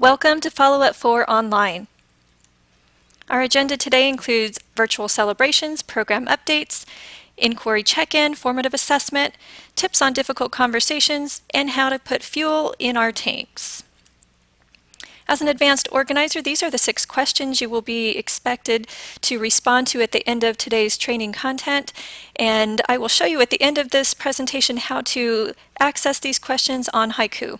Welcome to Follow Up for Online. Our agenda today includes virtual celebrations, program updates, inquiry check-in, formative assessment, tips on difficult conversations, and how to put fuel in our tanks. As an advanced organizer, these are the 6 questions you will be expected to respond to at the end of today's training content, and I will show you at the end of this presentation how to access these questions on Haiku.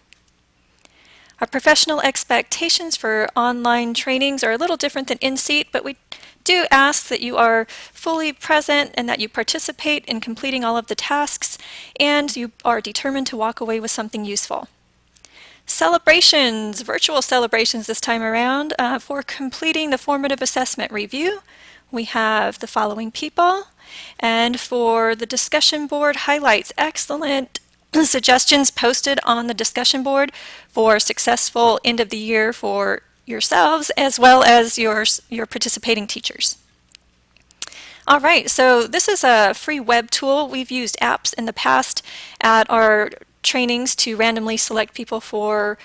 Our professional expectations for online trainings are a little different than in-seat, but we do ask that you are fully present and that you participate in completing all of the tasks and you are determined to walk away with something useful. Celebrations, virtual celebrations this time around. For completing the formative assessment review, we have the following people. And for the discussion board highlights, excellent suggestions posted on the discussion board for successful end of the year for yourselves as well as your participating teachers. All right, so this is a free web tool. We've used apps in the past at our trainings to randomly select people for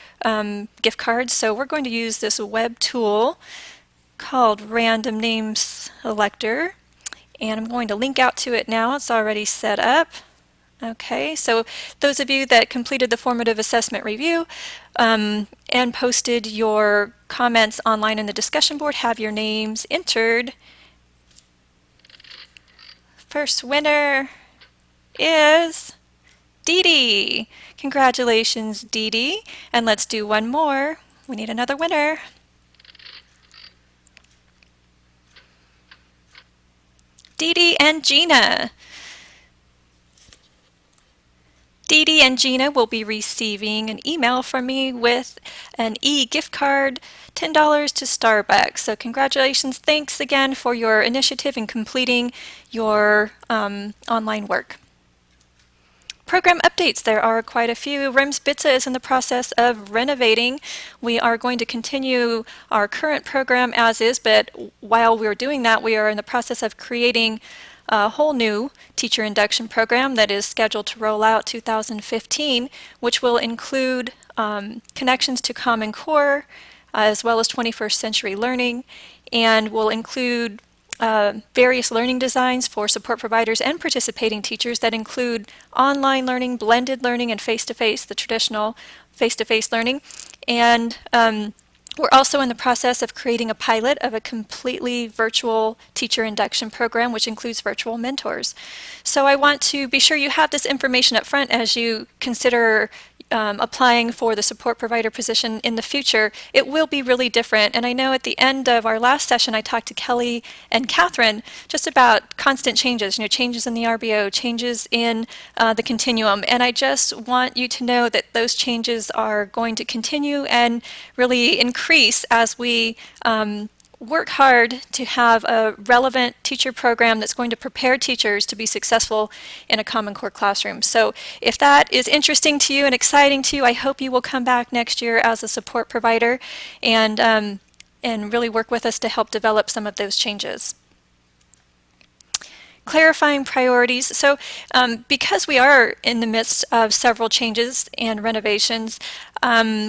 gift cards. So we're going to use this web tool called Random Name Selector, and I'm going to link out to it now. It's already set up. Okay, so those of you that completed the formative assessment review and posted your comments online in the discussion board have your names entered. First winner is Dee Dee. Congratulations, Dee Dee. And let's do one more. We need another winner. Dee Dee and Gina. Dee Dee and Gina will be receiving an email from me with an e-gift card, $10 to Starbucks. So congratulations. Thanks again for your initiative in completing your online work. Program updates, there are quite a few. RIMS BITSA is in the process of renovating. We are going to continue our current program as is, but while we're doing that, we are in the process of creating a whole new teacher induction program that is scheduled to roll out 2015, which will include connections to Common Core as well as 21st century learning, and will include various learning designs for support providers and participating teachers that include online learning, blended learning, and face-to-face, the traditional face-to-face learning. And we're also in the process of creating a pilot of a completely virtual teacher induction program, which includes virtual mentors. So I want to be sure you have this information up front as you consider applying for the support provider position in the future. It will be really different. And I know at the end of our last session, I talked to Kelly and Catherine just about constant changes, changes in the RBO, changes in the continuum. And I just want you to know that those changes are going to continue and really increase as we work hard to have a relevant teacher program that's going to prepare teachers to be successful in a Common Core classroom. So if that is interesting to you and exciting to you, I hope you will come back next year as a support provider and really work with us to help develop some of those changes. Clarifying priorities. So because we are in the midst of several changes and renovations,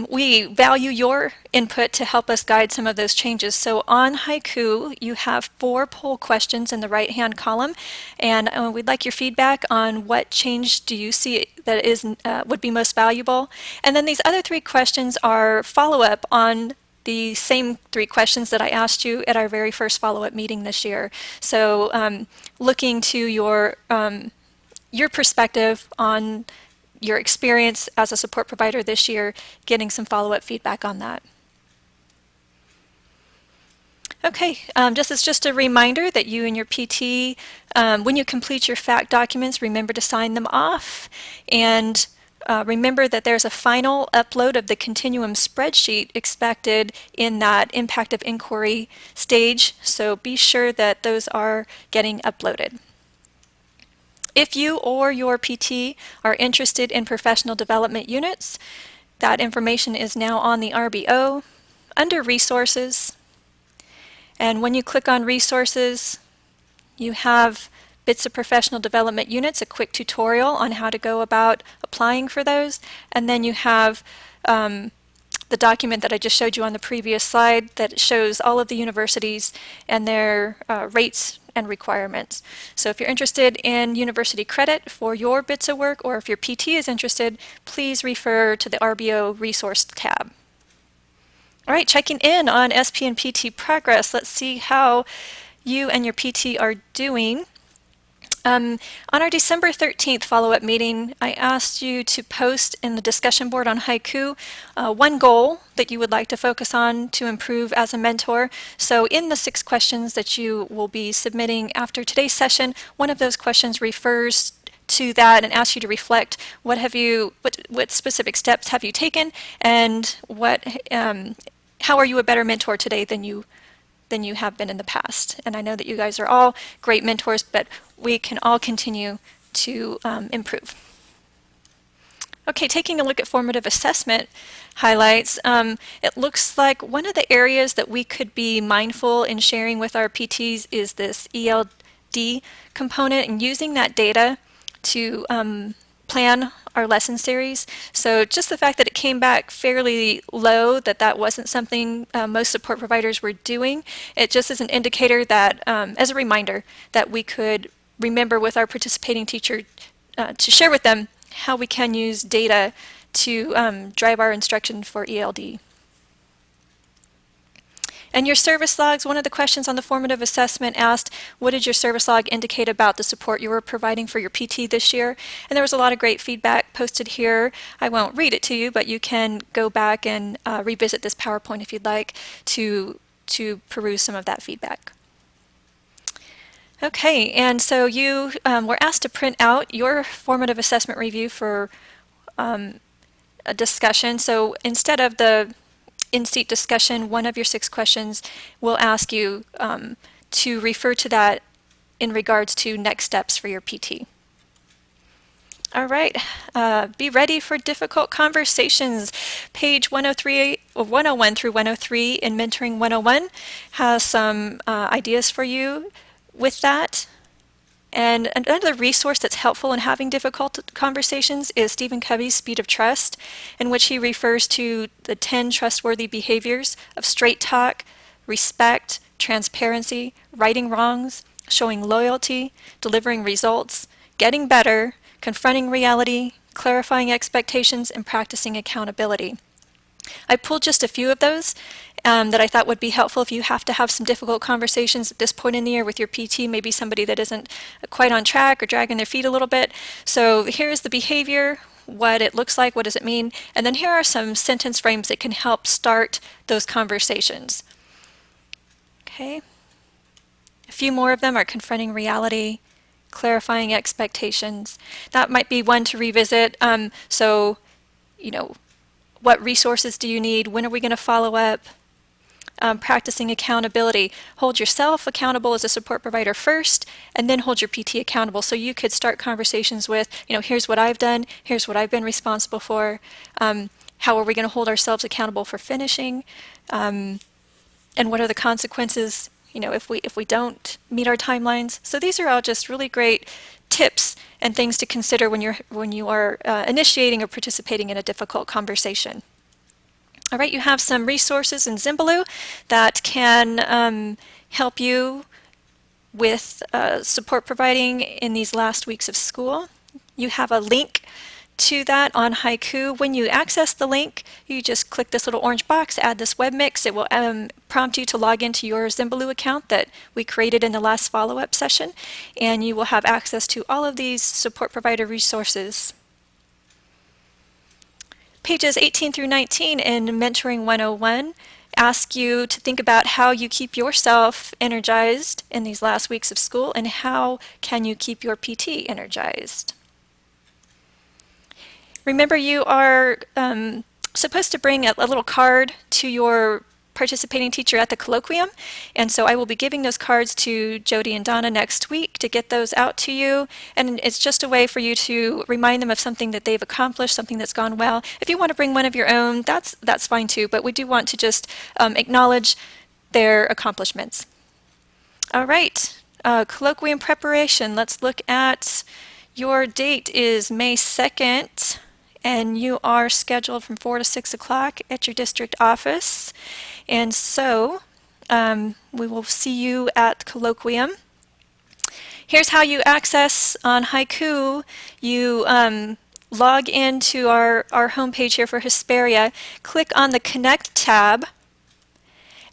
we value your input to help us guide some of those changes. So on Haiku, you have 4 poll questions in the right-hand column, and we'd like your feedback on what change do you see that is would be most valuable. And then these other 3 questions are follow-up on the same 3 questions that I asked you at our very first follow-up meeting this year. So looking to your perspective on your experience as a support provider this year, getting some follow-up feedback on that. Okay, just a reminder that you and your PT, when you complete your FAQ documents, remember to sign them off, and remember that there's a final upload of the continuum spreadsheet expected in that impact of inquiry stage, so be sure that those are getting uploaded. If you or your PT are interested in professional development units, that information is now on the RBO under Resources. And when you click on Resources, you have Bits of Professional Development Units, a quick tutorial on how to go about applying for those. And then you have the document that I just showed you on the previous slide that shows all of the universities and their rates and requirements. So if you're interested in university credit for your bits of work, or if your PT is interested, please refer to the RBO resource tab. All right, checking in on SP and PT progress. Let's see how you and your PT are doing. On our December 13th follow-up meeting, I asked you to post in the discussion board on Haiku one goal that you would like to focus on to improve as a mentor. So in the 6 questions that you will be submitting after today's session, one of those questions refers to that and asks you to reflect what specific steps have you taken, and how are you a better mentor today than you have been in the past. And I know that you guys are all great mentors, but we can all continue to improve. Okay, taking a look at formative assessment highlights, it looks like one of the areas that we could be mindful in sharing with our PTs is this ELD component, and using that data to plan our lesson series. So just the fact that it came back fairly low, that wasn't something most support providers were doing, it just is an indicator that, as a reminder, that we could remember with our participating teacher to share with them how we can use data to drive our instruction for ELD. And your service logs, one of the questions on the formative assessment asked, what did your service log indicate about the support you were providing for your PT this year? And there was a lot of great feedback posted here. I won't read it to you, but you can go back and revisit this PowerPoint if you'd like to peruse some of that feedback. Okay, and so you were asked to print out your formative assessment review for a discussion. So instead of the in-seat discussion, one of your 6 questions will ask you to refer to that in regards to next steps for your PT. All right, be ready for difficult conversations. Page 103, or 101 through 103 in Mentoring 101 has some ideas for you with that. And another resource that's helpful in having difficult conversations is Stephen Covey's Speed of Trust, in which he refers to the 10 trustworthy behaviors of straight talk, respect, transparency, righting wrongs, showing loyalty, delivering results, getting better, confronting reality, clarifying expectations, and practicing accountability. I pulled just a few of those that I thought would be helpful if you have to have some difficult conversations at this point in the year with your PT, maybe somebody that isn't quite on track or dragging their feet a little bit. So here's the behavior, what it looks like, what does it mean, and then here are some sentence frames that can help start those conversations. Okay. A few more of them are confronting reality, clarifying expectations. That might be one to revisit. So, you know, what resources do you need? When are we going to follow up? Practicing accountability. Hold yourself accountable as a support provider first, and then hold your PT accountable. So you could start conversations with, here's what I've done, here's what I've been responsible for. How are we going to hold ourselves accountable for finishing? And what are the consequences, if we don't meet our timelines? So these are all just really great tips and things to consider when you are initiating or participating in a difficult conversation. All right, you have some resources in Zimbaloo that can help you with support providing in these last weeks of school. You have a link to that on Haiku. When you access the link, you just click this little orange box, add this web mix. It will prompt you to log into your Zimbaloo account that we created in the last follow-up session, and you will have access to all of these support provider resources. Pages 18 through 19 in Mentoring 101 ask you to think about how you keep yourself energized in these last weeks of school, and how can you keep your PT energized. Remember, you are supposed to bring a little card to your participating teacher at the colloquium, and so I will be giving those cards to Jody and Donna next week to get those out to you, and it's just a way for you to remind them of something that they've accomplished, something that's gone well. If you want to bring one of your own, that's fine too, but we do want to just acknowledge their accomplishments. All right, colloquium preparation. Let's look at your date is May 2nd. and you are scheduled from 4 to 6 o'clock at your district office. And so we will see you at Colloquium. Here's how you access on Haiku. You log into our homepage here for Hesperia, click on the Connect tab,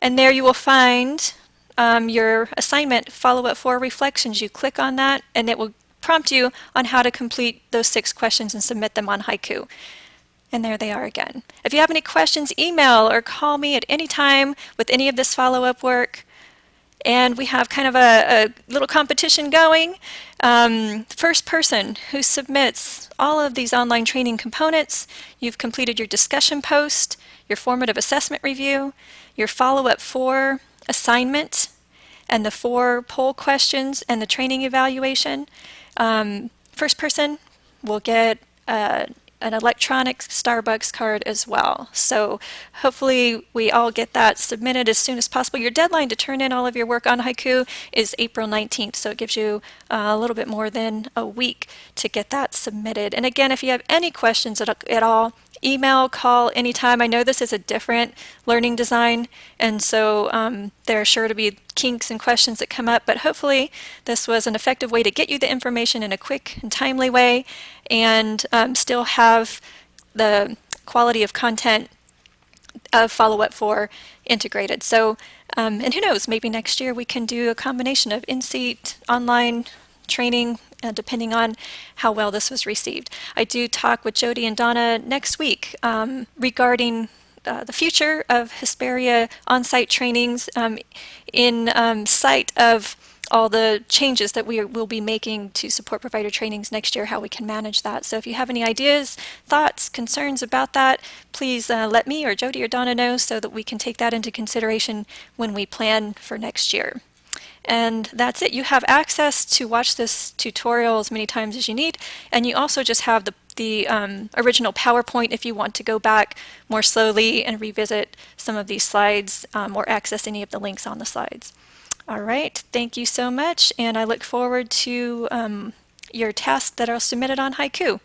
and there you will find your assignment, Follow Up 4 Reflections. You click on that, and it will prompt you on how to complete those 6 questions and submit them on Haiku. And there they are again. If you have any questions, email or call me at any time with any of this follow-up work. And we have kind of a little competition going. First person who submits all of these online training components, you've completed your discussion post, your formative assessment review, your follow-up 4 assignment, and the 4 poll questions and the training evaluation. First person will get an electronic Starbucks card as well. So hopefully we all get that submitted as soon as possible. Your deadline to turn in all of your work on Haiku is April 19th, so it gives you a little bit more than a week to get that submitted. And again, if you have any questions at all, email, call anytime. I know this is a different learning design, and so there are sure to be kinks and questions that come up, but hopefully this was an effective way to get you the information in a quick and timely way and still have the quality of content of Follow-Up 4 integrated. So, and who knows, maybe next year we can do a combination of in-seat, online training, depending on how well this was received. I do talk with Jody and Donna next week regarding the future of Hesperia on-site trainings in sight of all the changes that we will be making to support provider trainings next year, how we can manage that. So if you have any ideas, thoughts, concerns about that, please let me or Jody or Donna know so that we can take that into consideration when we plan for next year. And that's it. You have access to watch this tutorial as many times as you need, and you also just have the original PowerPoint if you want to go back more slowly and revisit some of these slides or access any of the links on the slides. All right, thank you so much, and I look forward to your tasks that are submitted on Haiku.